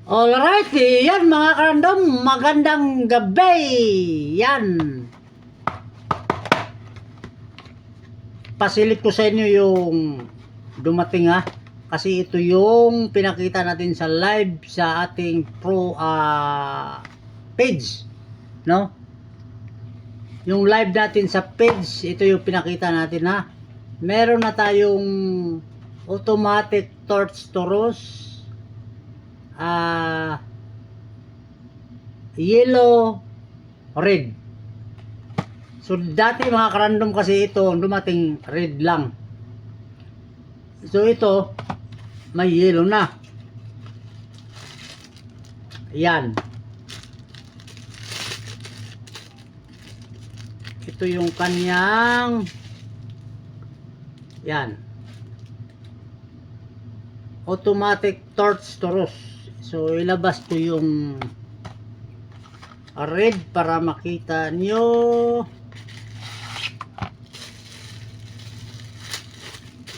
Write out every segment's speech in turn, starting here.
Alright, yan mga karandom, magandang gabi. Yan. Pasilip ko sa inyo yung dumating kasi ito yung pinakita natin sa live sa ating page, no? Yung live natin sa page, ito yung pinakita natin Meron na tayong automatic torch toros, yellow, red. So dati mga karandom kasi ito dumating red lang. So ito may yellow na. Yan. Ito yung kanyang yan. Automatic torch toros. So ilabas ko yung red para makita nyo.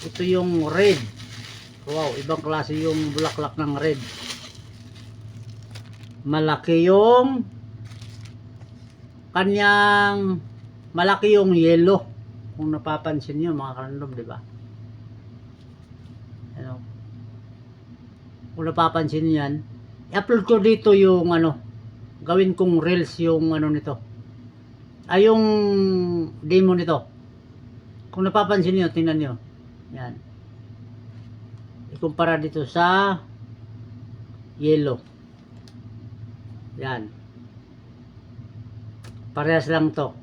Ito yung red. Wow, ibang klase yung bulaklak ng red. Malaki yung kanyang, malaki yung yellow. Kung napapansin nyo mga karandom, di ba? Ano? Kung napapansin nyo yan, i-upload ko dito yung gawin kong reels yung nito. Yung demo nito. Kung napapansin nyo, tingnan nyo. Yan. Ikumpara dito sa yellow. Yan. Parehas lang to.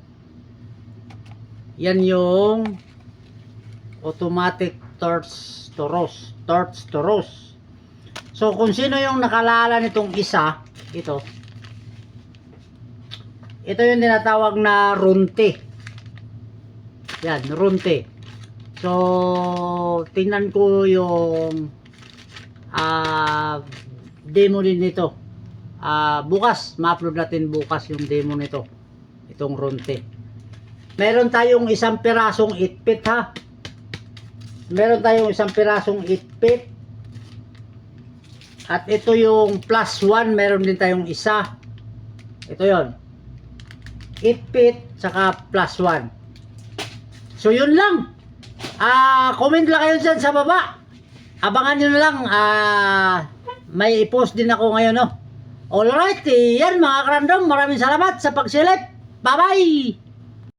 Yan yung automatic torch toros. Torch toros. So kung sino yung nakalala nitong isa, ito yung tinatawag na runte. Yan, runte. So tingnan ko yung demo din nito. Bukas, ma-upload natin bukas yung demo nito. Itong runte. Meron tayong isang pirasong itpit Meron tayong isang pirasong itpit. At ito yung plus 1, meron din tayong isa. Ito yon. Itpit saka plus 1. So yun lang. Comment lang kayo dyan sa baba. Abangan nyo na lang. May i-post din ako ngayon, no? Alright, yan mga karandom. Maraming salamat sa pagsilip. Bye-bye!